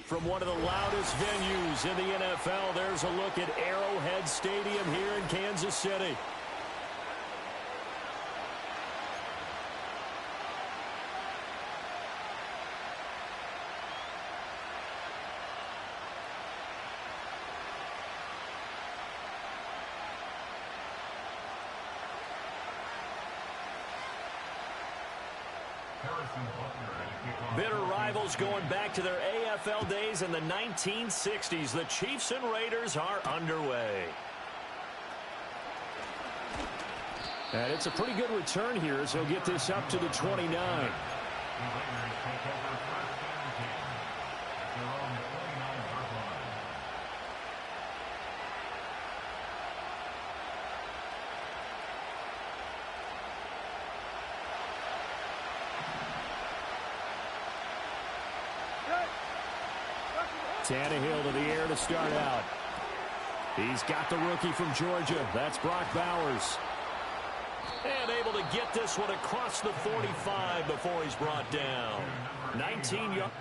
From one of the loudest venues in the NFL, there's a look at Arrowhead Stadium here in Kansas City. Bitter rivals going back to their AFL days in the 1960s. The Chiefs and Raiders are underway. And it's a pretty good return here as he'll get this up to the 29. Tannehill to the air to start out. He's got the rookie from Georgia. That's Brock Bowers. And able to get this one across the 45 before he's brought down. 19 yards.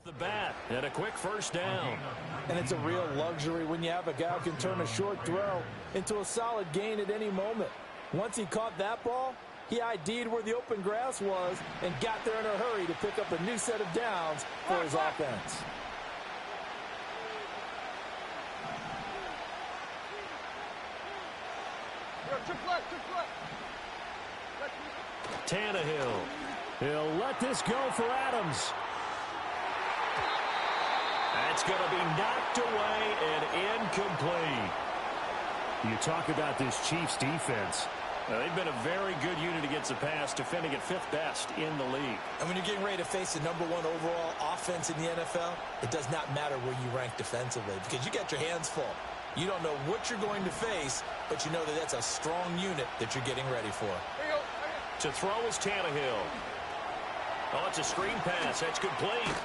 The bat and a quick first down. And it's a real luxury when you have a guy who can turn a short throw into a solid gain at any moment. Once he caught that ball, he ID'd where the open grass was and got there in a hurry to pick up a new set of downs for his offense. Tannehill. He'll let this go for Adams. That's going to be knocked away and incomplete. You talk about this Chiefs defense. They've been a very good unit against the pass, defending at 5th best in the league. And when you're getting ready to face the #1 overall offense in the NFL, it does not matter where you rank defensively because you got your hands full. You don't know what you're going to face, but you know that that's a strong unit that you're getting ready for. To throw is Tannehill. Oh, it's a screen pass. That's complete.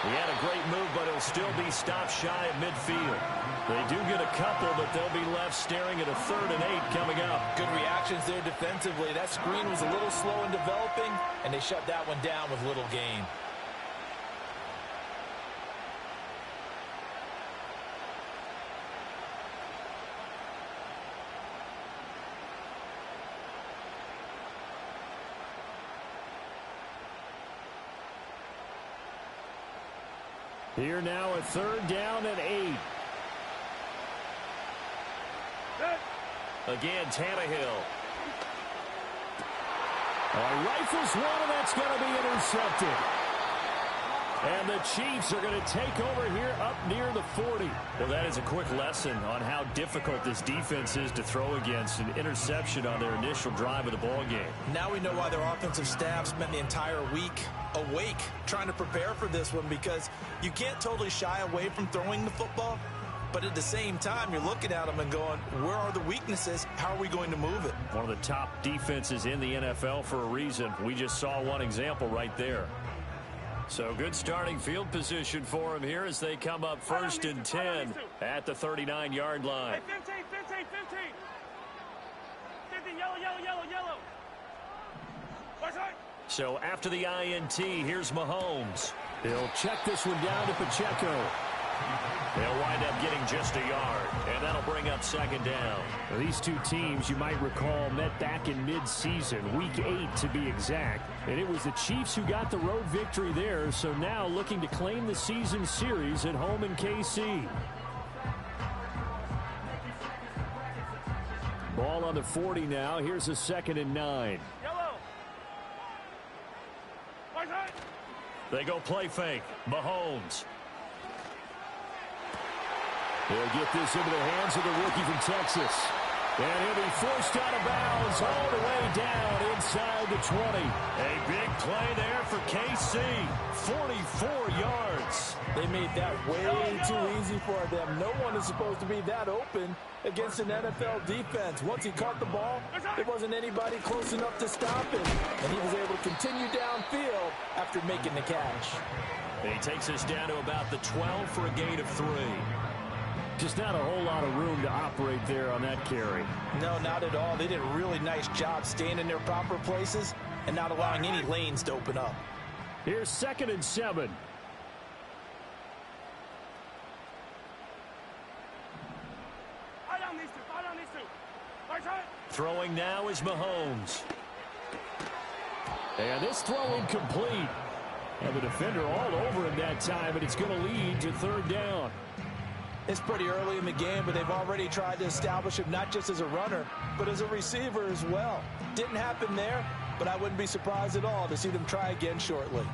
He had a great move, but he'll still be stopped shy of midfield. They do get a couple, but they'll be left staring at a 3rd and 8 coming up. Good reactions there defensively. That screen was a little slow in developing, and they shut that one down with little gain. Here now a 3rd down and 8. Again, Tannehill. Rifles one, and that's going to be intercepted. And the Chiefs are going to take over here up near the 40. Well, that is a quick lesson on how difficult this defense is to throw against. An interception on their initial drive of the ball game. Now we know why their offensive staff spent the entire week awake trying to prepare for this one, because you can't totally shy away from throwing the football, but at the same time you're looking at them and going, where are the weaknesses? How are we going to move it? One of the top defenses in the NFL for a reason. We just saw one example right there. So good starting field position for them here as they come up 1st and 10 at the 39-yard line. 15, 15, 15. 15, yellow, yellow, yellow, yellow. So after the INT, here's Mahomes. He'll check this one down to Pacheco. They'll wind up getting just a yard, and that'll bring up 2nd down. Well, these two teams, you might recall, met back in mid-season, week 8 to be exact. And it was the Chiefs who got the road victory there, so now looking to claim the season series at home in KC. Ball on the 40 now. Here's a 2nd and 9. They go play fake. Mahomes. They'll get this into the hands of the rookie from Texas. And he'll be forced out of bounds all the way down inside the 20. A big play there for KC. 44 yards. They made that way too easy for them. No one is supposed to be that open against an NFL defense. Once he caught the ball, there wasn't anybody close enough to stop him. And he was able to continue downfield after making the catch. He takes us down to about the 12 for a gain of 3. Just not a whole lot of room to operate there on that carry. No, not at all. They did a really nice job staying in their proper places and not allowing any lanes to open up. Here's 2nd and 7. Throwing now is Mahomes. And this throw incomplete. And the defender all over him that time, and it's going to lead to 3rd down. It's pretty early in the game, but they've already tried to establish him not just as a runner, but as a receiver as well. Didn't happen there, but I wouldn't be surprised at all to see them try again shortly.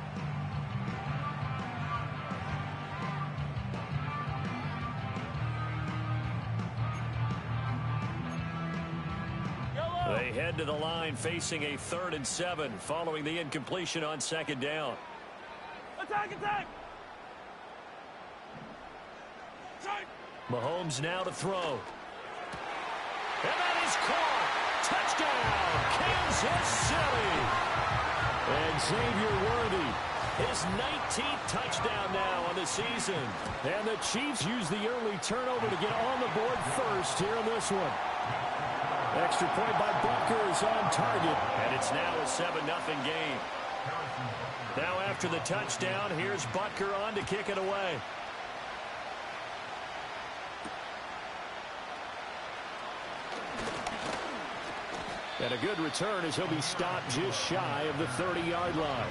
They head to the line facing a 3rd and 7 following the incompletion on 2nd down. Attack, attack! Mahomes now to throw. And that is caught. Touchdown, Kansas City. And Xavier Worthy, his 19th touchdown now on the season. And the Chiefs use the early turnover to get on the board first here in this one. Extra point by Butker is on target. And it's now a 7-0 game. Now after the touchdown, here's Butker on to kick it away. And a good return as he'll be stopped just shy of the 30-yard line.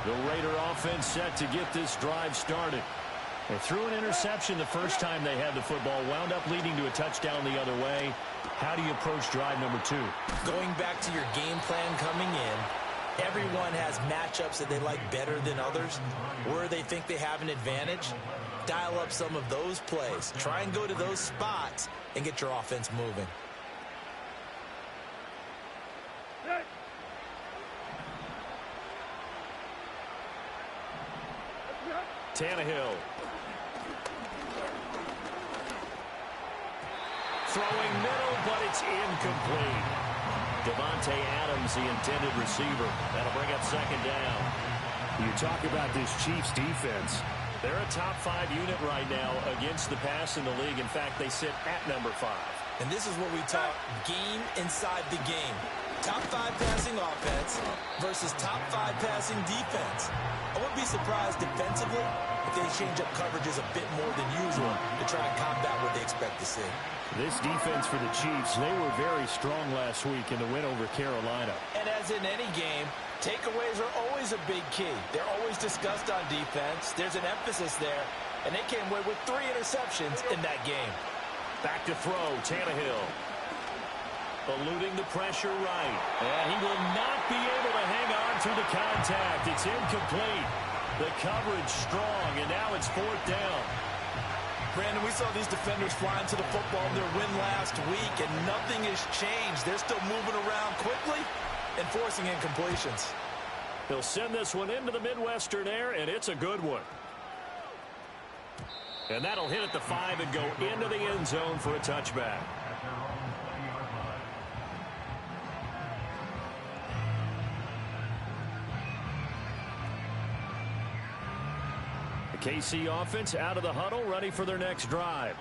The Raider offense set to get this drive started. They threw an interception the first time they had the football, wound up leading to a touchdown the other way. How do you approach drive number 2? Going back to your game plan coming in, everyone has matchups that they like better than others. Where they think they have an advantage, dial up some of those plays. Try and go to those spots and get your offense moving. Tannehill. Throwing middle, but it's incomplete. Devontae Adams, the intended receiver. That'll bring up 2nd down. You talk about this Chiefs defense. They're a top 5 unit right now against the pass in the league. In fact, they sit at number 5. And this is what we talk game inside the game. Top 5 passing offense versus top 5 passing defense. I wouldn't be surprised defensively if they change up coverages a bit more than usual to try and combat what they expect to see. This defense for the Chiefs, they were very strong last week in the win over Carolina. And as in any game, takeaways are always a big key. They're always discussed on defense. There's an emphasis there, and they came away with 3 interceptions in that game. Back to throw, Tannehill. Eluding the pressure right. And he will not be able to hang on to the contact. It's incomplete. The coverage strong, and now it's 4th down. Brandon, we saw these defenders flying to the football in their win last week, and nothing has changed. They're still moving around quickly and forcing incompletions. He'll send this one into the Midwestern air, and it's a good one. And that'll hit at the 5 and go into the end zone for a touchback. KC offense out of the huddle, ready for their next drive.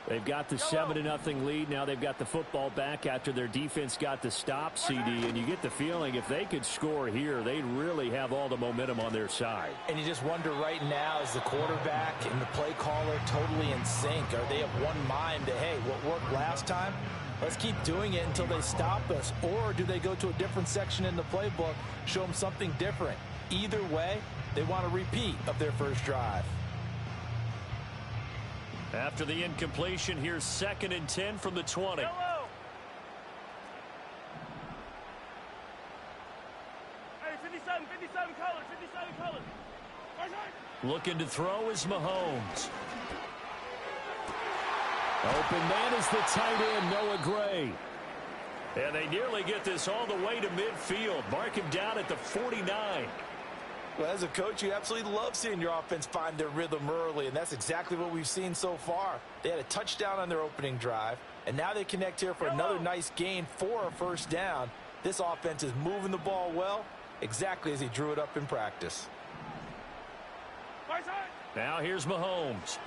They've got the 7-0 lead. Now they've got the football back after their defense got the stop, CD. And you get the feeling if they could score here, they'd really have all the momentum on their side. And you just wonder right now, is the quarterback and the play caller totally in sync? Are they of one mind that, hey, what worked last time, let's keep doing it until they stop us? Or do they go to a different section in the playbook, show them something different? Either way, they want a repeat of their first drive. After the incompletion, here's 2nd and 10 from the 20. Looking to throw is Mahomes. Open man is the tight end, Noah Gray. And they nearly get this all the way to midfield. Mark him down at the 49. Well, as a coach, you absolutely love seeing your offense find their rhythm early, and that's exactly what we've seen so far. They had a touchdown on their opening drive, and now they connect here for another nice gain for a first down. This offense is moving the ball well, exactly as he drew it up in practice. Now here's Mahomes.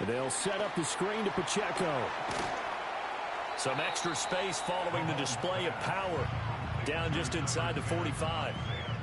They'll set up the screen to Pacheco. Some extra space following the display of power. Down just inside the 45.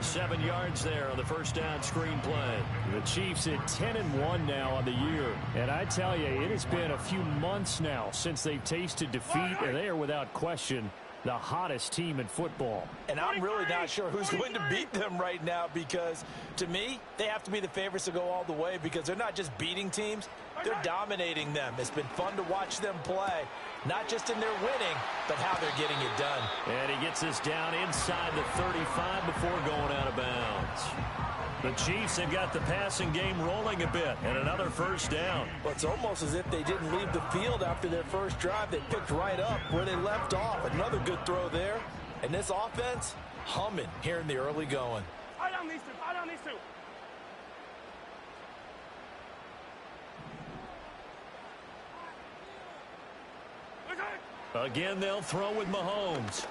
7 yards there on the first down screen play. The Chiefs at 10-1 now on the year. And I tell you, it has been a few months now since they've tasted defeat, and they are without question the hottest team in football. And I'm really not sure who's going to beat them right now, because to me, they have to be the favorites to go all the way, because they're not just beating teams, they're dominating them. It's been fun to watch them play, not just in their winning, but how they're getting it done. And he gets this down inside the 35 before going out of bounds. The Chiefs have got the passing game rolling a bit, and another first down. Well, it's almost as if they didn't leave the field after their first drive. They picked right up where they left off. Another good throw there. And this offense, humming here in the early going. I don't need to. I don't need to. Again, they'll throw with Mahomes.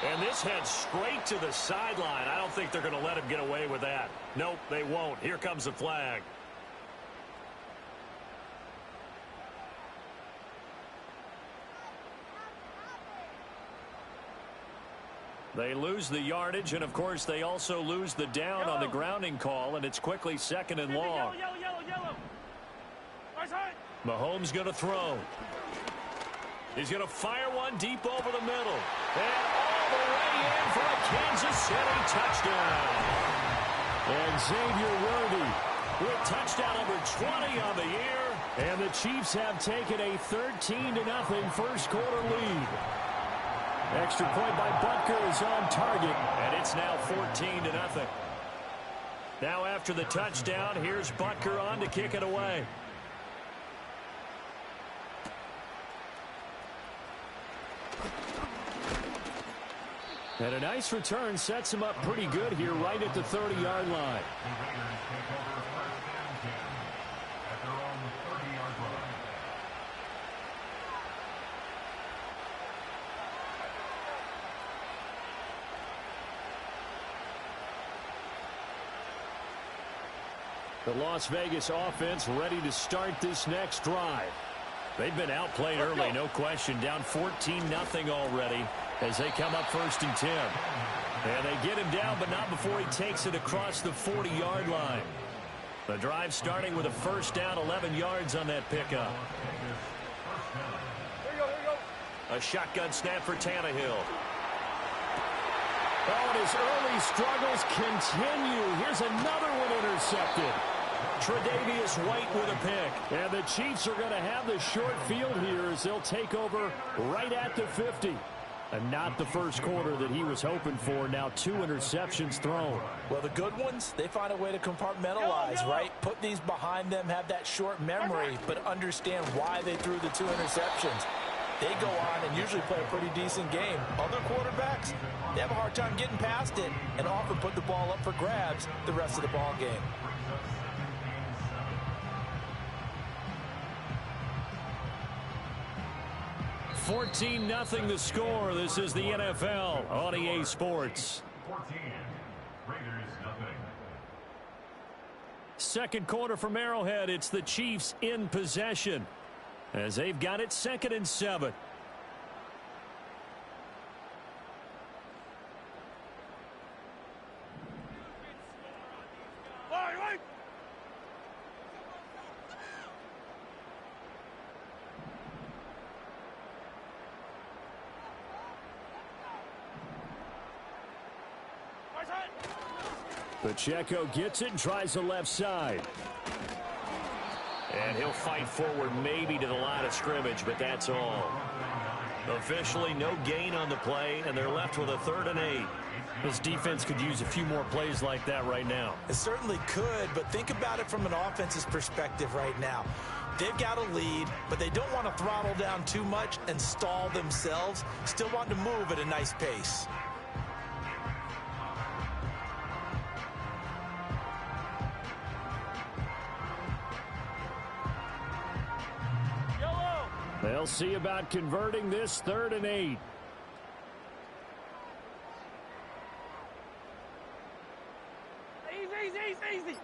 And this heads straight to the sideline. I don't think they're going to let him get away with that. Nope, they won't. Here comes the flag. They lose the yardage, and, of course, they also lose the down on the grounding call, and it's quickly second and long. Yellow. Mahomes going to throw. He's going to fire one deep over the middle. And all the way in for a Kansas City touchdown. And Xavier Worthy With touchdown number 20 on the year. And the Chiefs have taken a 13-0 first quarter lead. Extra point by Butker is on target. And it's now 14-0. Now after the touchdown, here's Butker on to kick it away. And a nice return sets him up pretty good here right at the 30-yard line. The Las Vegas offense ready to start this next drive. They've been outplayed early, no question. Down 14-0 already as they come up 1st and 10. And they get him down, but not before he takes it across the 40-yard line. The drive starting with a first down, 11 yards on that pickup. Here you go. A shotgun snap for Tannehill. Oh, and his early struggles continue. Here's another one intercepted. Tre'Davious White with a pick. And the Chiefs are going to have the short field here as they'll take over right at the 50. And not the first quarter that he was hoping for. Now 2 interceptions thrown. Well, the good ones, they find a way to compartmentalize, right? Put these behind them, have that short memory, but understand why they threw the 2 interceptions. They go on and usually play a pretty decent game. Other quarterbacks, they have a hard time getting past it and often put the ball up for grabs the rest of the ball game. $14-0 the score. This is the NFL on EA Sports. 14. Raiders nothing. Second quarter from Arrowhead. It's the Chiefs in possession as they've got it 2nd and 7. Right. Pacheco gets it and tries the left side. And he'll fight forward maybe to the line of scrimmage, but that's all. Officially no gain on the play, and they're left with a 3rd and 8. This defense could use a few more plays like that right now. It certainly could, but think about it from an offense's perspective right now. They've got a lead, but they don't want to throttle down too much and stall themselves. Still want to move at a nice pace. Yellow. They'll see about converting this 3rd and 8. Easy.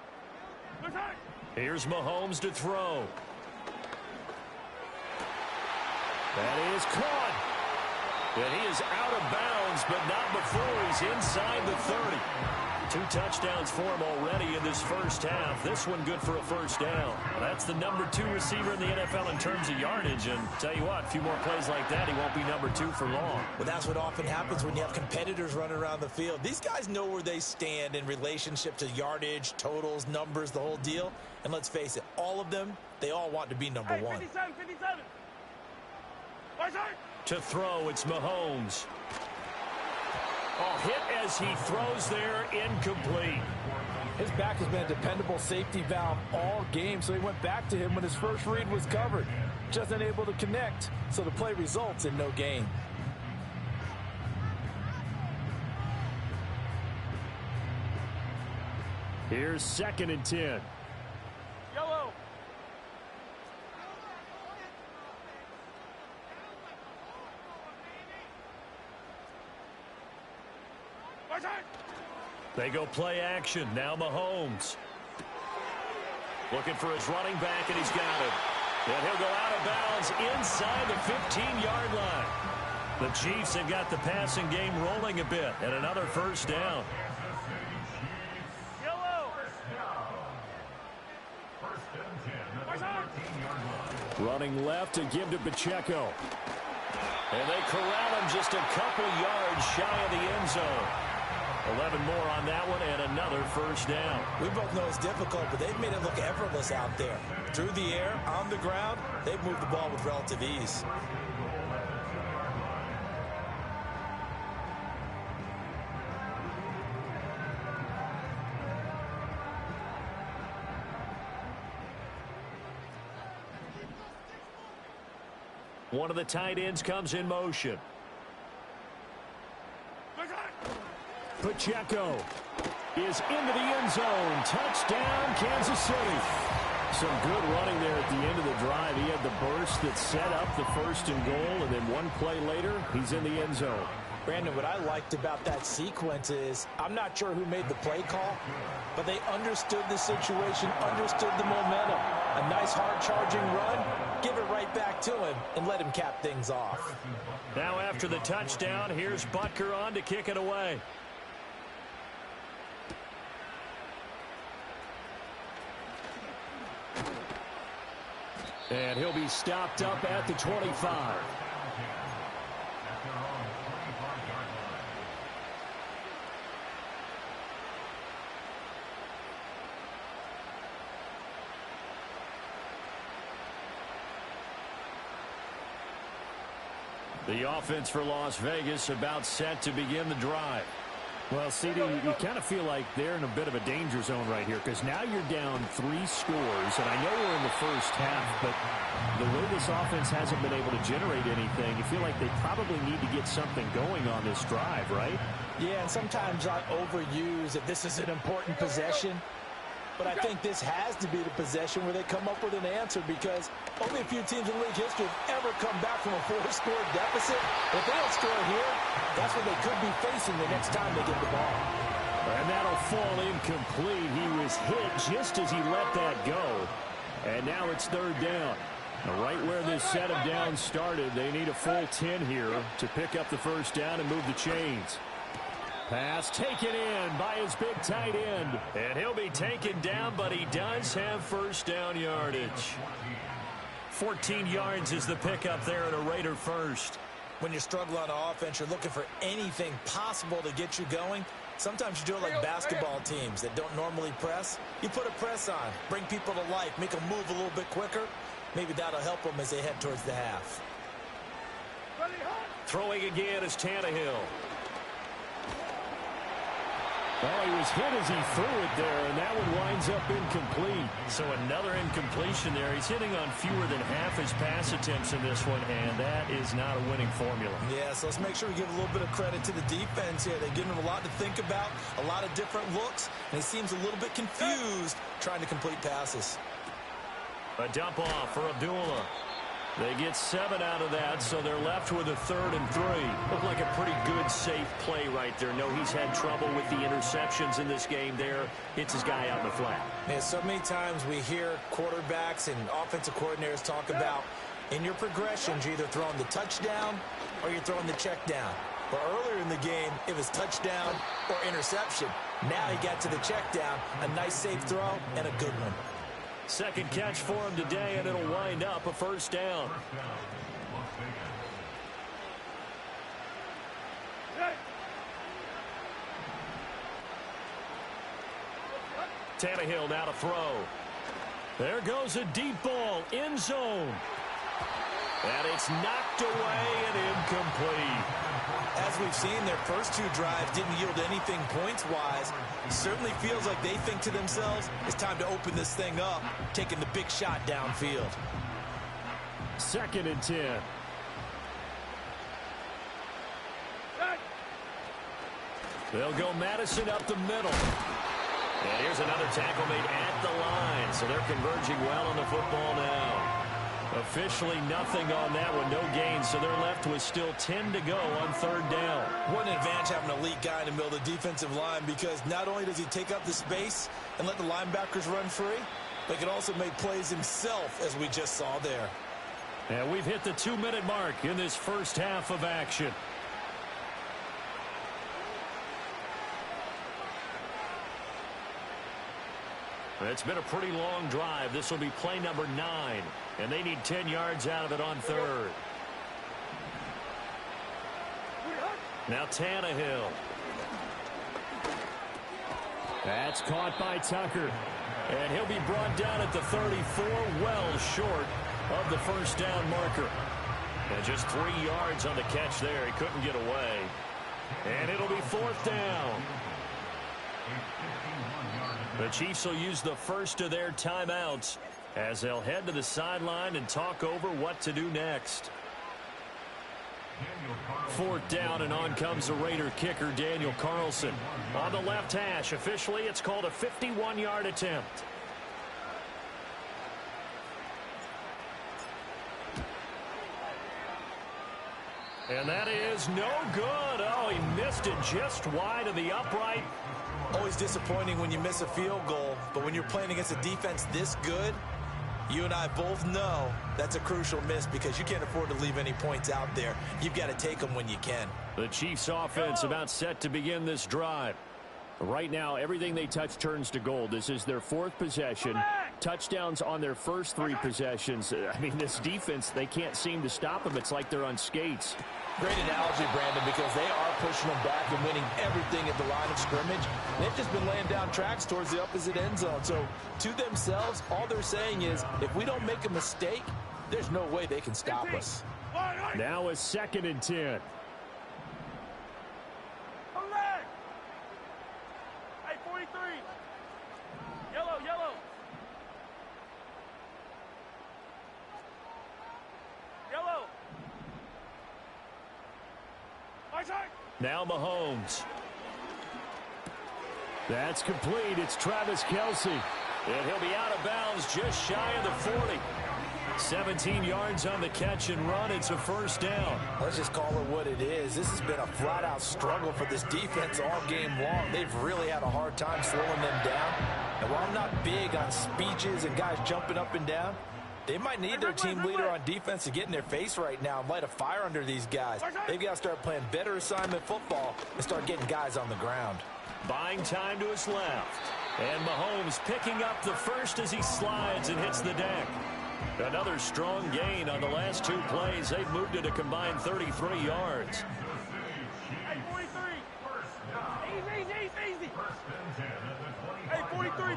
Return. Here's Mahomes to throw. That is caught. And he is out of bounds, but not before he's inside the 30. 2 touchdowns for him already in this first half. This one good for a first down. That's the number 2 receiver in the NFL in terms of yardage. And tell you what, a few more plays like that, he won't be number 2 for long. Well, that's what often happens when you have competitors running around the field. These guys know where they stand in relationship to yardage, totals, numbers, the whole deal. And let's face it, all of them, they all want to be number 1. 57. To throw, it's Mahomes. Oh, hit as he throws there, incomplete. His back has been a dependable safety valve all game, so he went back to him when his first read was covered. Just unable to connect, so the play results in no gain. Here's 2nd and 10. Yellow. They go play action. Now Mahomes. Looking for his running back, and he's got it. And he'll go out of bounds inside the 15-yard line. The Chiefs have got the passing game rolling a bit, and another first down. Yellow. Running left to give to Pacheco. And they corral him just a couple yards shy of the end zone. 11 more on that one, and another first down. We both know it's difficult, but they've made it look effortless out there. Through the air, on the ground, they've moved the ball with relative ease. One of the tight ends comes in motion. Pacheco is into the end zone. Touchdown, Kansas City. Some good running there at the end of the drive. He had the burst that set up the 1st and goal, and then one play later, he's in the end zone. Brandon, what I liked about that sequence is I'm not sure who made the play call, but they understood the situation, understood the momentum. A nice hard-charging run, give it right back to him, and let him cap things off. Now after the touchdown, here's Butker on to kick it away. And he'll be stopped up at the 25. The offense for Las Vegas about set to begin the drive. Well, CD, you kind of feel like they're in a bit of a danger zone right here because now you're down 3 scores, and I know we're in the first half, but the way this offense hasn't been able to generate anything, you feel like they probably need to get something going on this drive, right? Yeah, and sometimes I overuse that this is an important possession, but I think this has to be the possession where they come up with an answer because only a few teams in league history have ever come back from a 4-score deficit. If they don't score here, that's what they could be facing the next time they get the ball. And that'll fall incomplete. He was hit just as he let that go. And now it's 3rd down. Now, right where this set of downs started, they need a full 10 here to pick up the first down and move the chains. Pass taken in by his big tight end. And he'll be taken down, but he does have first down yardage. 14 yards is the pickup there at a Raider first. When you struggle on offense, you're looking for anything possible to get you going. Sometimes you do it like basketball teams that don't normally press. You put a press on, bring people to life, make them move a little bit quicker. Maybe that'll help them as they head towards the half. Throwing again is Tannehill. Oh, he was hit as he threw it there, and that one winds up incomplete. So another incompletion there. He's hitting on fewer than half his pass attempts in this one, and that is not a winning formula. Yeah, so let's make sure we give a little bit of credit to the defense here. They're giving him a lot to think about, a lot of different looks, and he seems a little bit confused trying to complete passes. A dump off for Abdullah. They get 7 out of that, so they're left with a 3rd and 3. Looked like a pretty good, safe play right there. No, he's had trouble with the interceptions in this game there. Hits his guy out in the flat. Man, so many times we hear quarterbacks and offensive coordinators talk about in your progressions, you're either throwing the touchdown or you're throwing the check down. But earlier in the game, it was touchdown or interception. Now he got to the check down, a nice safe throw, and a good one. Second catch for him today, and it'll wind up a first down. Tannehill now to throw. There goes a deep ball, end zone. And it's knocked away and incomplete. As we've seen, their first 2 drives didn't yield anything points-wise. Certainly feels like they think to themselves, it's time to open this thing up, taking the big shot downfield. 2nd and 10. They'll go Madison up the middle. And here's another tackle made at the line. So they're converging well on the football now. Officially nothing on that one, no gain, so they're left with still 10 to go on 3rd down. What an advantage having an elite guy in the middle of the defensive line, because not only does he take up the space and let the linebackers run free, but he can also make plays himself, as we just saw there. And we've hit the 2-minute mark in this first half of action. It's been a pretty long drive. This will be play number 9. And they need 10 yards out of it on 3rd. Now Tannehill. That's caught by Tucker. And he'll be brought down at the 34, well short of the first down marker. And just 3 yards on the catch there. He couldn't get away. And it'll be 4th down. The Chiefs will use the first of their timeouts as they'll head to the sideline and talk over what to do next. 4th down, and on comes the Raider kicker, Daniel Carlson. On the left hash, officially it's called a 51-yard attempt. And that is no good. Oh, he missed it just wide of the upright. Always disappointing when you miss a field goal, but when you're playing against a defense this good, you and I both know that's a crucial miss, because you can't afford to leave any points out there. You've got to take them when you can. The Chiefs offense about set to begin this drive. Right now, everything they touch turns to gold. This is their 4th possession. Touchdowns on their first 3 possessions. I mean, this defense, they can't seem to stop them. It's like they're on skates. Great analogy, Brandon, because they are pushing them back and winning everything at the line of scrimmage. They've just been laying down tracks towards the opposite end zone. So to themselves, all they're saying is, if we don't make a mistake, there's no way they can stop us. Now a 2nd and 10. Hey, 43. Yellow, yellow. Yellow. Now Mahomes. That's complete. It's Travis Kelce. And he'll be out of bounds just shy of the 40. 17 yards on the catch and run. It's a first down. Let's just call it what it is. This has been a flat-out struggle for this defense all game long. They've really had a hard time slowing them down. And while I'm not big on speeches and guys jumping up and down, they might need their team leader on defense to get in their face right now and light a fire under these guys. They've got to start playing better assignment football and start getting guys on the ground. Buying time to his left. And Mahomes picking up the first as he slides and hits the deck. Another strong gain on the last 2 plays. They've moved it a combined 33 yards. Hey, 43. Easy. Hey, 43,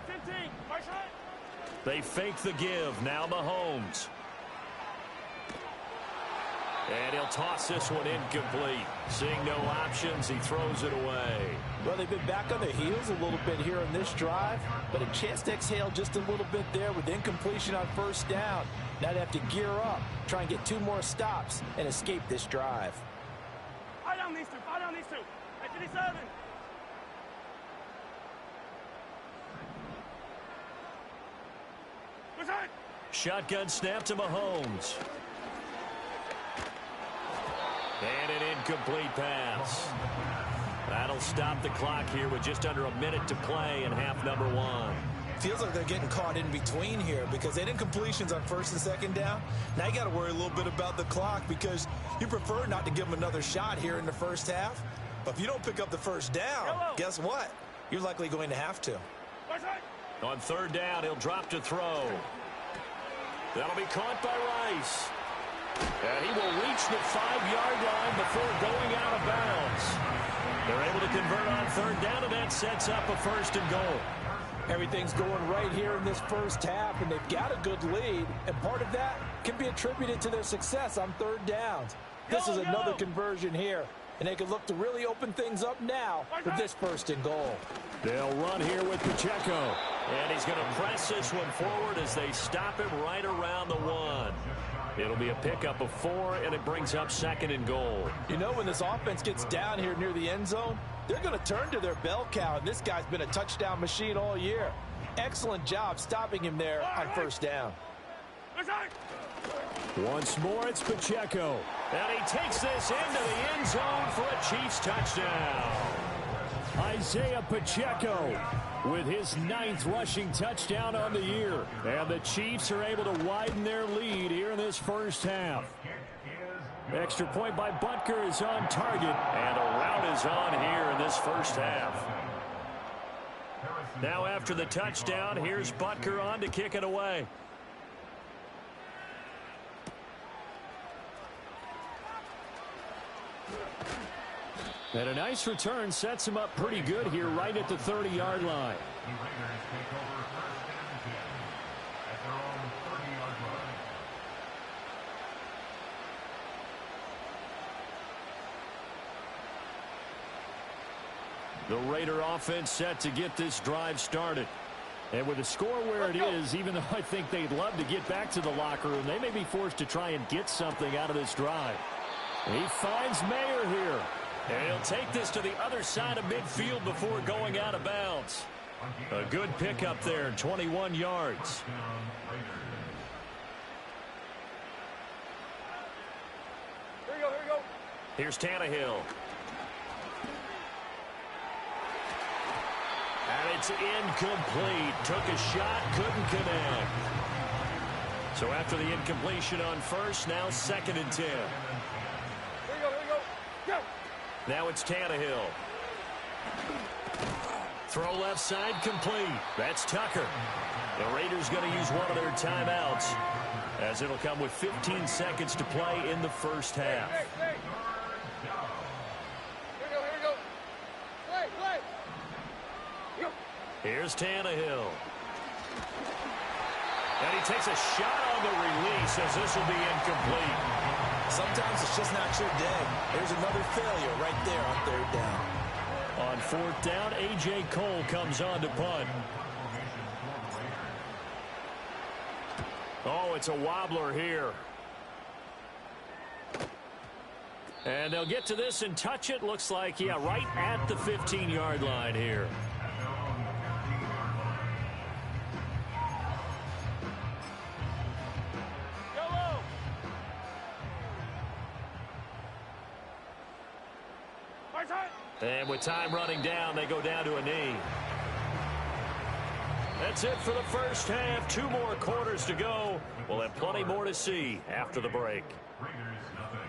15. Right shot. They fake the give. Now Mahomes. And he'll toss this one incomplete. Seeing no options, he throws it away. Well, they've been back on their heels a little bit here on this drive, but a chance to exhale just a little bit there with incompletion on first down. Now they have to gear up, try and get 2 more stops, and escape this drive. Fire down these two. Fire down these two. Hey, 57. What's that? Shotgun snap to Mahomes. And an incomplete pass. That'll stop the clock here with just under a minute to play in half number 1. Feels like they're getting caught in between here because they had incompletions on first and second down. Now you got to worry a little bit about the clock because you prefer not to give them another shot here in the first half. But if you don't pick up the first down, guess what? You're likely going to have to. On third down, he'll drop to throw. That'll be caught by Rice. And he will reach the 5-yard line before going out of bounds. They're able to convert on third down, and that sets up a 1st and goal. Everything's going right here in this first half, and they've got a good lead, and part of that can be attributed to their success on third downs. This is another conversion here, and they can look to really open things up now with this 1st and goal. They'll run here with Pacheco, and he's going to press this one forward as they stop him right around the 1. It'll be a pickup of 4, and it brings up 2nd and goal. You know, when this offense gets down here near the end zone, they're going to turn to their bell cow, and this guy's been a touchdown machine all year. Excellent job stopping him there on first down. Once more, it's Pacheco. And he takes this into the end zone for a Chiefs touchdown. Isaiah Pacheco with his 9th rushing touchdown on the year. And the Chiefs are able to widen their lead here in this first half. Extra point by Butker is on target. And a rout is on here in this first half. Now after the touchdown, here's Butker on to kick it away. And a nice return sets him up pretty good here right at the 30-yard line. The Raiders take over 1st and 10 at their own 30-yard line. The Raider offense set to get this drive started. And with the score where it is, even though I think they'd love to get back to the locker room, they may be forced to try and get something out of this drive. He finds Mayer here. And he'll take this to the other side of midfield before going out of bounds. A good pickup there, 21 yards. Here we go, here we go. Here's Tannehill. And it's incomplete. Took a shot, couldn't connect. So after the incompletion on first, now 2nd and 10. Here we go, here we go. Go! Now it's Tannehill. Throw left side complete. That's Tucker. The Raiders going to use one of their timeouts as it'll come with 15 seconds to play in the first half. Hey. Here we go, here we go. Play. Go. Here's Tannehill. And he takes a shot on the release as this will be incomplete. Sometimes it's just not your day. There's another failure right there on third down. On 4th down, A.J. Cole comes on to punt. Oh, it's a wobbler here. And they'll get to this and touch it. Looks like, yeah, right at the 15-yard line here. And with time running down, they go down to a knee. That's it for the first half. 2 more quarters to go. We'll have plenty more to see after the break. Raiders nothing.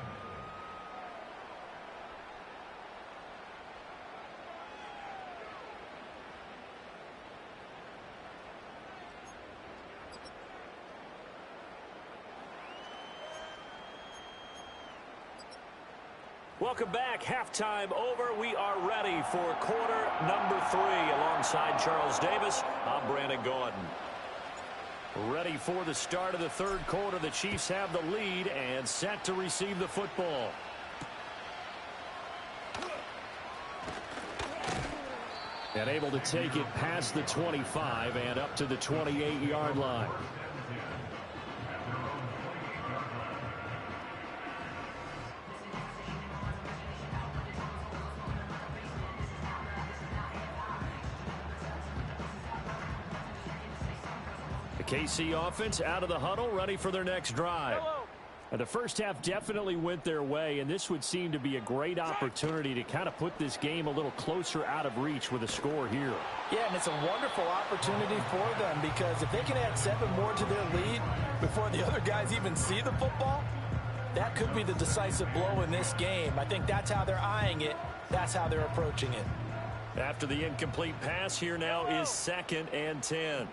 Welcome back. Halftime over. We are ready for quarter number 3. Alongside Charles Davis, I'm Brandon Gordon. Ready for the start of the third quarter. The Chiefs have the lead and set to receive the football. And able to take it past the 25 and up to the 28-yard line. The KC offense out of the huddle, ready for their next drive. The first half definitely went their way, and this would seem to be a great opportunity to kind of put this game a little closer out of reach with a score here. Yeah, and it's a wonderful opportunity for them because if they can add 7 more to their lead before the other guys even see the football, that could be the decisive blow in this game. I think that's how they're eyeing it. That's how they're approaching it. After the incomplete pass, here now is 2nd and 10.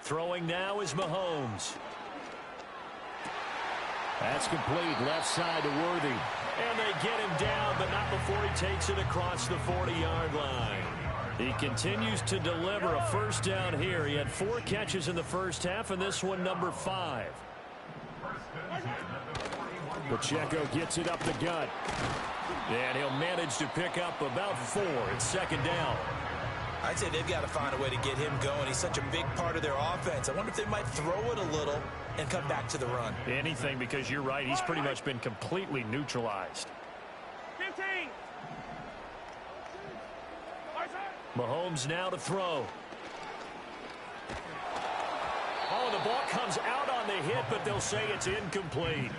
Throwing now is Mahomes. That's complete. Left side to Worthy. And they get him down, but not before he takes it across the 40-yard line. He continues to deliver a first down here. He had 4 catches in the first half, and this one number 5. Pacheco gets it up the gut. And he'll manage to pick up about 4. It's 2nd down. I'd say they've got to find a way to get him going. He's such a big part of their offense. I wonder if they might throw it a little and come back to the run. Anything, because you're right. He's pretty much been completely neutralized. 15. Mahomes now to throw. Oh, the ball comes out on the hit, but they'll say it's incomplete.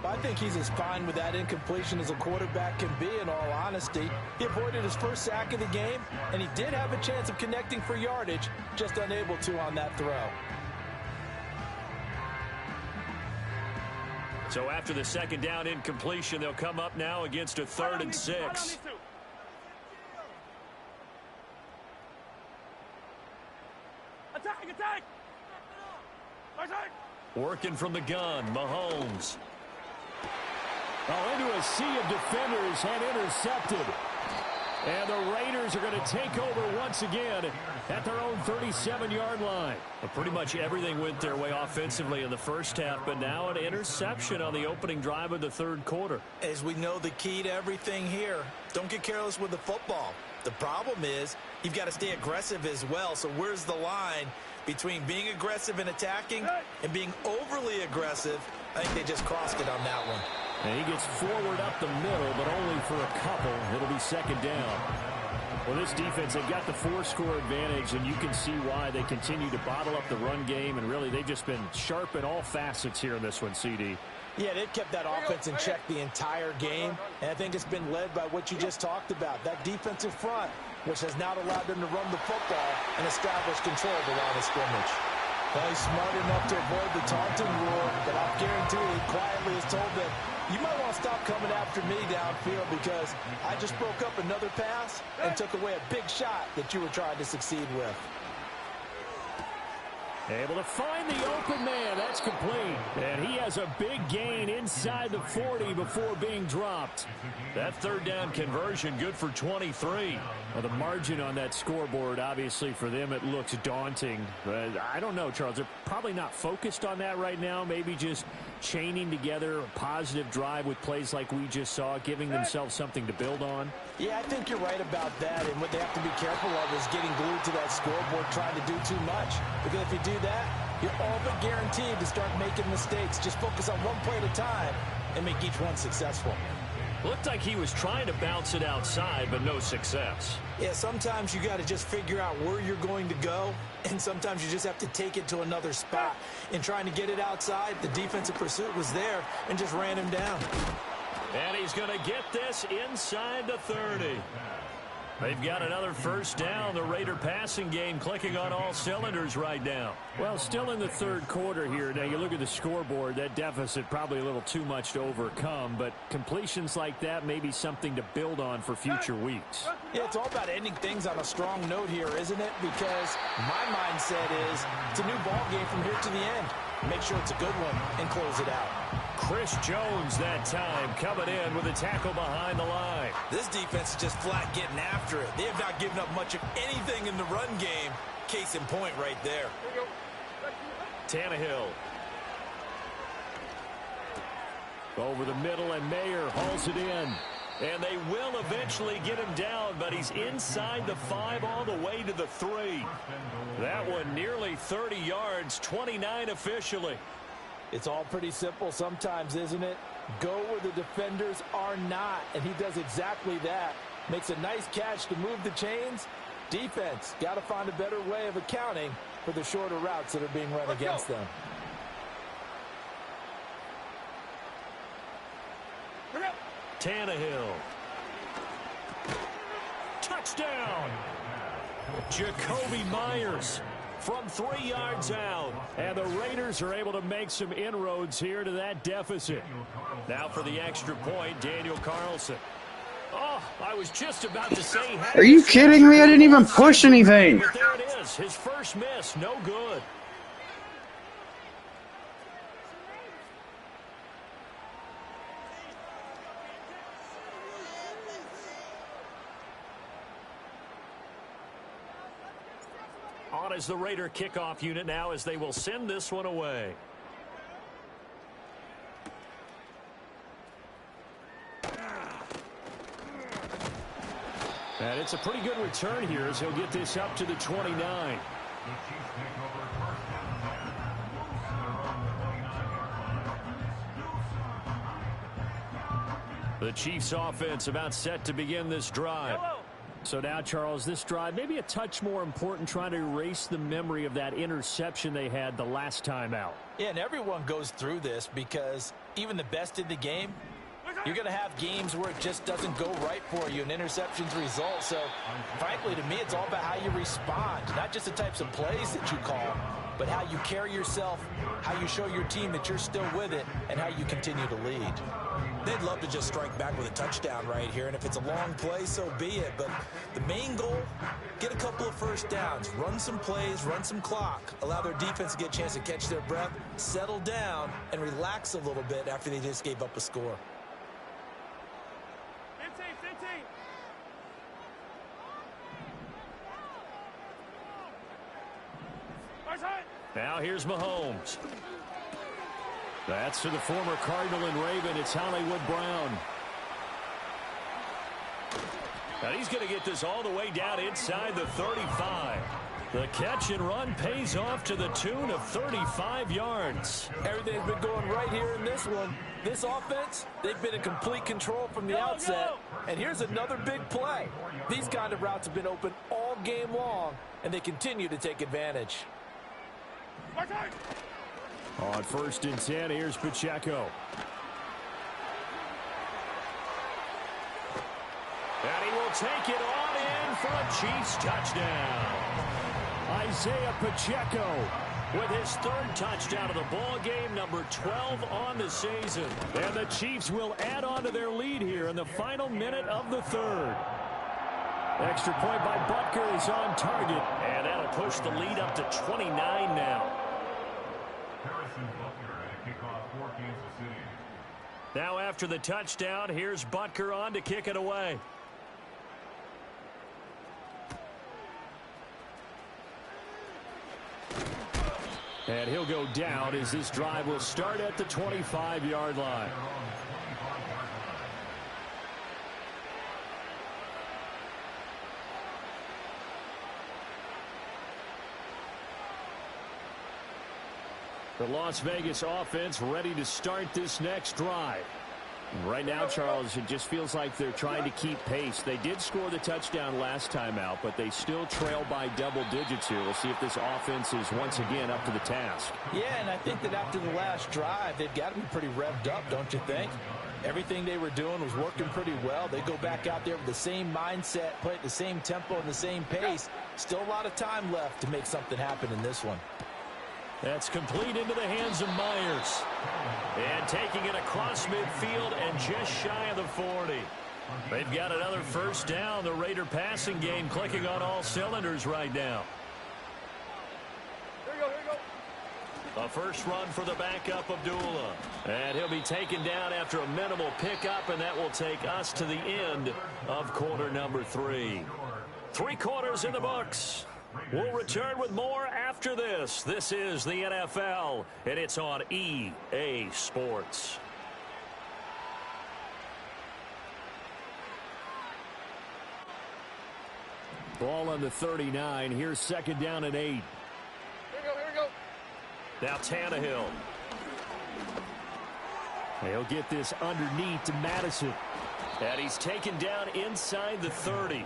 I think he's as fine with that incompletion as a quarterback can be, in all honesty. He avoided his first sack of the game, and he did have a chance of connecting for yardage, just unable to on that throw. So after the 2nd down incompletion, they'll come up now against a 3rd and 6. Attack! Working from the gun, Mahomes. Oh, into a sea of defenders and intercepted. And the Raiders are going to take over once again at their own 37-yard line. Well, pretty much everything went their way offensively in the first half, but now an interception on the opening drive of the third quarter. As we know, the key to everything here, don't get careless with the football. The problem is you've got to stay aggressive as well. So where's the line between being aggressive and attacking and being overly aggressive? I think they just crossed it on that one. And he gets forward up the middle, but only for a couple. It'll be 2nd down. Well, this defense, they've got the 4-score advantage, and you can see why they continue to bottle up the run game, and really they've just been sharp in all facets here in this one, CD. Yeah, they've kept that offense in check the entire game, and I think it's been led by what you just talked about, that defensive front, which has not allowed them to run the football and establish control of the line of scrimmage. Well, he's smart enough to avoid the taunting rule, but I guarantee he quietly is told that you might want to stop coming after me downfield because I just broke up another pass and took away a big shot that you were trying to succeed with. Able to find the open man. That's complete. And he has a big gain inside the 40 before being dropped. That 3rd down conversion good for 23. Well, the margin on that scoreboard, obviously for them, it looks daunting. But I don't know, Charles. They're probably not focused on that right now. Maybe just chaining together a positive drive with plays like we just saw, giving themselves something to build on. Yeah, I think you're right about that. And what they have to be careful of is getting glued to that scoreboard trying to do too much. Because if you do that, you're all but guaranteed to start making mistakes. Just focus on one play at a time and make each one successful. Looked like he was trying to bounce it outside, but no success. Yeah, sometimes you got to just figure out where you're going to go, and sometimes you just have to take it to another spot. In trying to get it outside, the defensive pursuit was there and just ran him down. And he's going to get this inside the 30. They've got another first down. The Raider passing game clicking on all cylinders right now. Well, still in the third quarter here. Now, you look at the scoreboard, that deficit probably a little too much to overcome, but completions like that may be something to build on for future weeks. Yeah, it's all about ending things on a strong note here, isn't it? Because my mindset is it's a new ball game from here to the end. Make sure it's a good one and close it out. Chris Jones that time coming in with a tackle behind the line. This defense is just flat getting after it. They have not given up much of anything in the run game. Case in point right there. Tannehill. Over the middle, and Mayer hauls it in. And they will eventually get him down, but he's inside the 5 all the way to the 3. That one nearly 30 yards, 29 officially. It's all pretty simple sometimes, isn't it? Go where the defenders are not, and he does exactly that. Makes a nice catch to move the chains. Defense, got to find a better way of accounting for the shorter routes that are being run against them. Tannehill. Touchdown. Jacoby Myers from 3 yards out. And the Raiders are able to make some inroads here to that deficit. Now for the extra point, Daniel Carlson. Oh, I was just about to say... Are you kidding me? I didn't even push anything. But there it is. His first miss. No good. On as the Raider kickoff unit now as they will send this one away. And it's a pretty good return here as he'll get this up to the 29. The Chiefs offense about set to begin this drive. So now, Charles, this drive maybe a touch more important, trying to erase the memory of that interception they had the last time out. Yeah, and everyone goes through this because even the best in the game, you're going to have games where it just doesn't go right for you, and interceptions result. So, frankly, to me, it's all about how you respond, not just the types of plays that you call, but how you carry yourself, how you show your team that you're still with it, and how you continue to lead. They'd love to just strike back with a touchdown right here, and if it's a long play, so be it. But the main goal, get a couple of first downs, run some plays, run some clock, allow their defense to get a chance to catch their breath, settle down, and relax a little bit after they just gave up a score. 15. Now here's Mahomes. That's to the former Cardinal and Raven. It's Hollywood Brown. Now he's going to get this all the way down inside the 35. The catch and run pays off to the tune of 35 yards. Everything's been going right here in this one. This offense, they've been in complete control from the outset. And here's another big play. These kind of routes have been open all game long, and they continue to take advantage. On 1st and 10, here's Pacheco. And he will take it on in for a Chiefs touchdown. Isaiah Pacheco with his 3rd touchdown of the ball game, number 12 on the season. And the Chiefs will add on to their lead here in the final minute of the 3rd. Extra point by Butker is on target, and that'll push the lead up to 29 now. Now after the touchdown, here's Butker on to kick it away. And he'll go down as this drive will start at the 25-yard line. The Las Vegas offense ready to start this next drive. Right now, Charles, it just feels like they're trying to keep pace. They did score the touchdown last time out, but they still trail by double digits here. We'll see if this offense is once again up to the task. Yeah, and I think that after the last drive, they've got to be pretty revved up, don't you think? Everything they were doing was working pretty well. They go back out there with the same mindset, play at the same tempo and the same pace. Still a lot of time left to make something happen in this one. That's complete into the hands of Myers. And taking it across midfield and just shy of the 40. They've got another first down. The Raider passing game clicking on all cylinders right now. Here you go. A first run for the backup, Abdullah. And he'll be taken down after a minimal pickup, and that will take us to the end of quarter number 3. 3 quarters in the books. We'll return with more after this. This is the NFL, and it's on EA Sports. Ball on the 39. Here's second down and 8. Here we go. Now Tannehill. He'll get this underneath to Madison. And he's taken down inside the 30.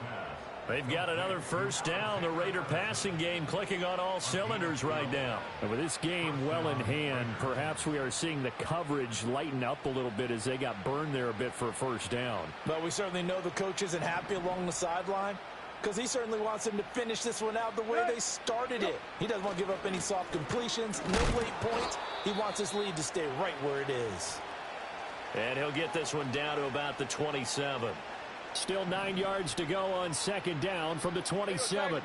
They've got another first down. The Raider passing game clicking on all cylinders right now. And with this game well in hand, perhaps we are seeing the coverage lighten up a little bit as they got burned there a bit for a first down. But we certainly know the coach isn't happy along the sideline, because he certainly wants them to finish this one out the way they started it. He doesn't want to give up any soft completions, no late points. He wants his lead to stay right where it is. And he'll get this one down to about the 27. Still 9 yards to go on second down from the 27.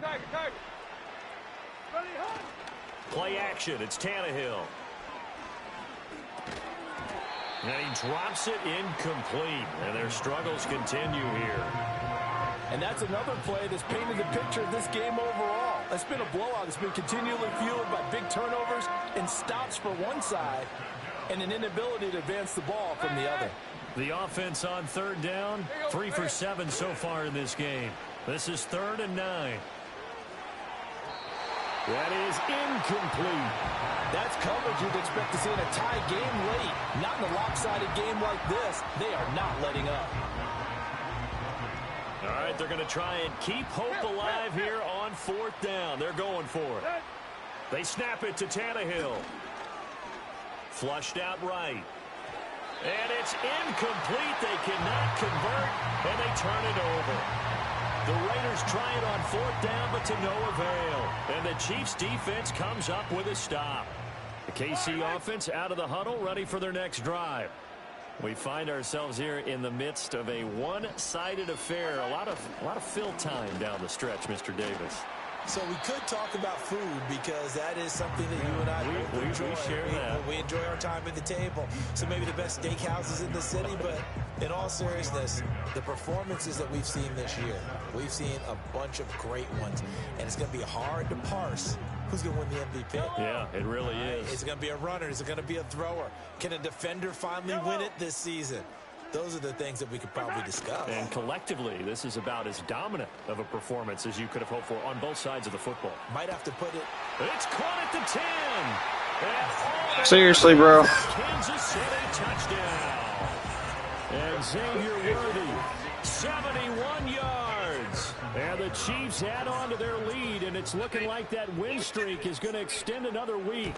Play action. It's Tannehill. And he drops it incomplete. And their struggles continue here. And that's another play that's painted the picture of this game overall. It's been a blowout. It's been continually fueled by big turnovers and stops for one side and an inability to advance the ball from the other. The offense on third down, 3 for 7 so far in this game. This is 3rd and 9. That is incomplete. That's coverage you'd expect to see in a tie game late. Not in a lopsided game like this. They are not letting up. All right, they're going to try and keep hope alive here on 4th down. They're going for it. They snap it to Tannehill. Flushed out right. And it's incomplete. They cannot convert, and they turn it over. The Raiders try it on 4th down, but to no avail. And the Chiefs' defense comes up with a stop. The KC offense out of the huddle, ready for their next drive. We find ourselves here in the midst of a one-sided affair. A lot of fill time down the stretch, Mr. Davis. So we could talk about food, because that is something that you and I enjoy. We share that. We enjoy our time at the table. So maybe the best steakhouses in the city, but in all seriousness, the performances that we've seen this year, we've seen a bunch of great ones, and it's going to be hard to parse who's going to win the MVP. Yeah, it really is. Is it going to be a runner? Is it going to be a thrower? Can a defender finally win it this season? Those are the things that we could probably discuss. And collectively, this is about as dominant of a performance as you could have hoped for on both sides of the football. Might have to put it. It's caught at the 10. Seriously, bro. Kansas City touchdown. And Xavier Worthy, 71 yards. And the Chiefs add on to their lead, and it's looking like that win streak is going to extend another week.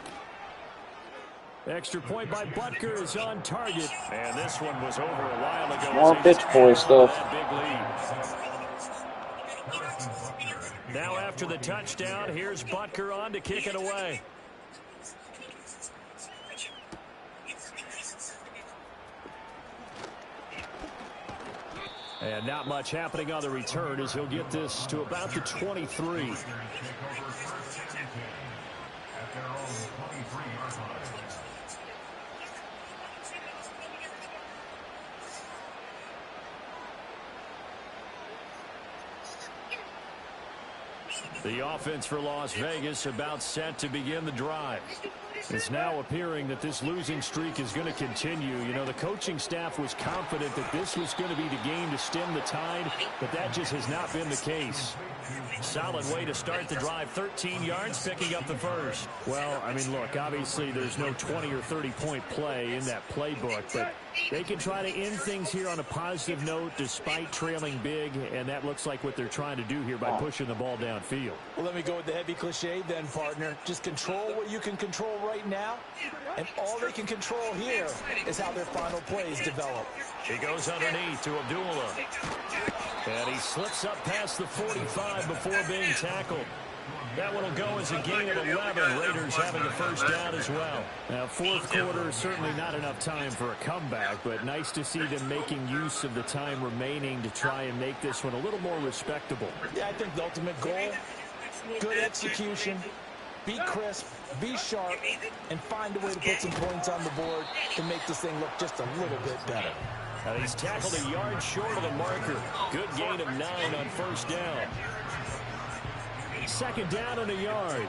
Extra point by Butker is on target. And this one was over a while ago. More pitch boy stuff. Big lead. Now after the touchdown, here's Butker on to kick it away. And not much happening on the return as he'll get this to about the 23. The offense for Las Vegas about set to begin the drive. It's now appearing that this losing streak is going to continue. You know, the coaching staff was confident that this was going to be the game to stem the tide, but that just has not been the case. Solid way to start the drive. 13 yards, picking up the first. Well, I mean, look, obviously there's no 20 or 30-point play in that playbook, but they can try to end things here on a positive note despite trailing big, and that looks like what they're trying to do here by pushing the ball downfield. Well, let me go with the heavy cliche then, partner. Just control what you can control right now, and all they can control here is how their final plays develop. He goes underneath to Abdullah. And he slips up past the 45 before being tackled. That one will go as a gain of 11. Raiders having a first down as well. Now, fourth quarter, certainly not enough time for a comeback, but nice to see them making use of the time remaining to try and make this one a little more respectable. Yeah, I think the ultimate goal, good execution, Be crisp, be sharp, and find a way to put some points on the board to make this thing look just a little bit better. Now he's tackled a yard short of the marker. Good gain of 9 on first down. Second down and a yard.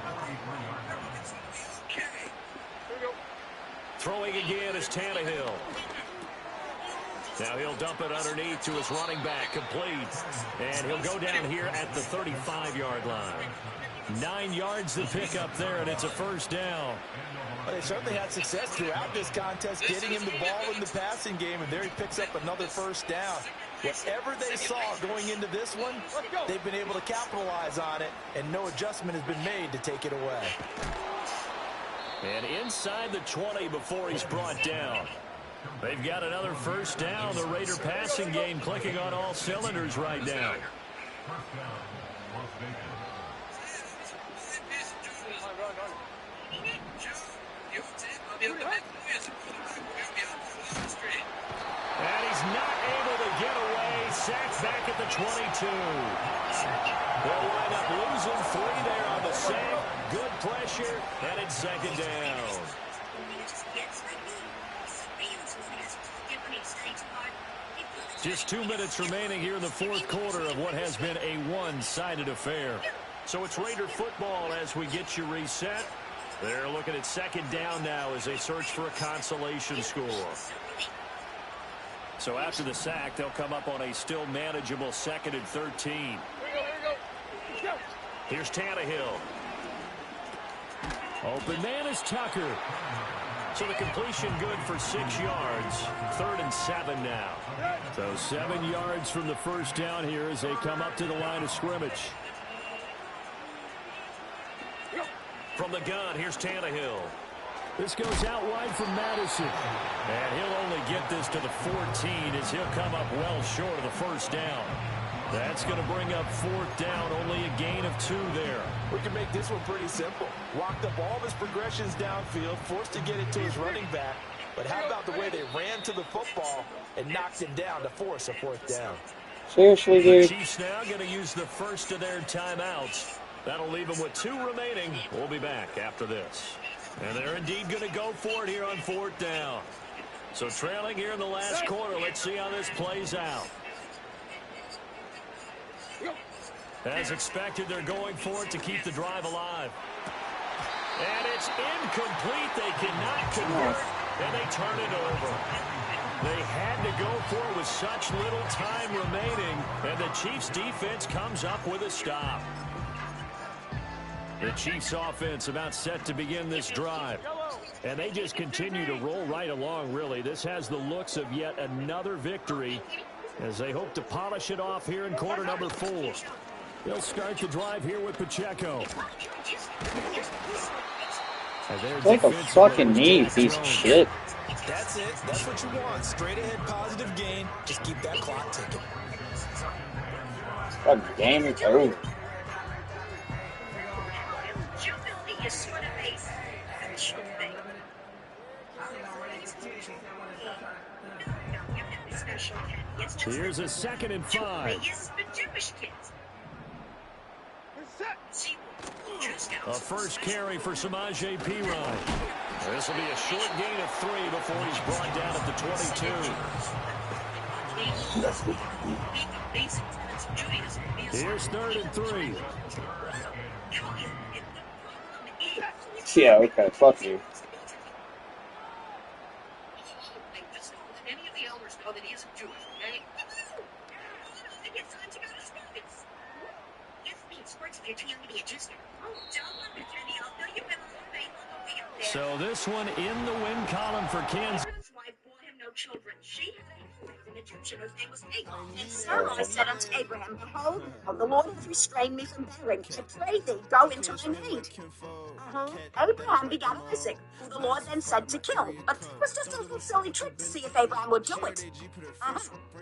Throwing again is Tannehill. Now he'll dump it underneath to his running back, complete. And he'll go down here at the 35-yard line. 9 yards to pick up there, and it's a first down. Well, they certainly had success throughout this contest, getting him the ball in the passing game, and there he picks up another first down. Whatever they saw going into this one, they've been able to capitalize on it, and no adjustment has been made to take it away. And inside the 20 before he's brought down. They've got another first down. The Raider passing game clicking on all cylinders right now. And he's not able to get away. Sacked back at the 22. They'll wind up losing 3 there on the sack. Good pressure, and it's second down. Just 2 minutes remaining here in the fourth quarter of what has been a one-sided affair. So it's Raider football as we get you reset. They're looking at second down now as they search for a consolation score. So after the sack, they'll come up on a still manageable 2nd and 13. Here's Tannehill. Open man is Tucker. So the completion good for 6 yards. 3rd and 7 now. So 7 yards from the first down here as they come up to the line of scrimmage. From the gun, here's Tannehill. This goes out wide from Madison. And he'll only get this to the 14 as he'll come up well short of the first down. That's going to bring up 4th down, only a gain of 2 there. We can make this one pretty simple. Walked up all of his progressions downfield, forced to get it to his running back. But how about the way they ran to the football and knocked him down to force a 4th down? Seriously, The dude. Chiefs now going to use the first of their timeouts. That'll leave them with 2 remaining. We'll be back after this. And they're indeed going to go for it here on 4th down. So trailing here in the last quarter. Let's see how this plays out. As expected, they're going for it to keep the drive alive. And it's incomplete. They cannot convert, and they turn it over. They had to go for it with such little time remaining, and the Chiefs' defense comes up with a stop. The Chiefs' offense about set to begin this drive. And they just continue to roll right along, really. This has the looks of yet another victory as they hope to polish it off here in quarter number 4. They'll start the drive here with Pacheco. Take a fucking knee, piece of shit. That's it. That's what you want. Straight ahead positive gain. Just keep that clock ticking. Fucking game is over. Here's a 2nd and 5. A first carry for Samaje Perine. This will be a short gain of 3 before he's brought down at the 22. Here's 3rd and 3. Yeah, okay, fuck you. So this one in the win column for Kansas. And Sarai said unto Abraham, Behold, the Lord hath restrained me from bearing. I pray thee, go into my need. Abraham begat Isaac, who the Lord then said to kill. But it was just a little silly trick to see if Abraham would do it.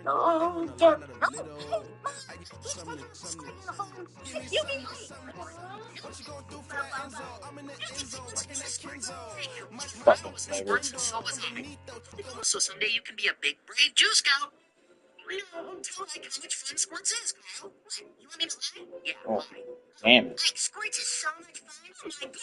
Oh, yeah. Oh, hey, Mom, he's taking a school uniform. You be late. So someday you can be a big, brave Jew Scout. No, tell Mike how much fun sports is, Kyle. What, you want me to lie? Yeah, Oh, lie. damn it. Like, sports is so much fun. Oh my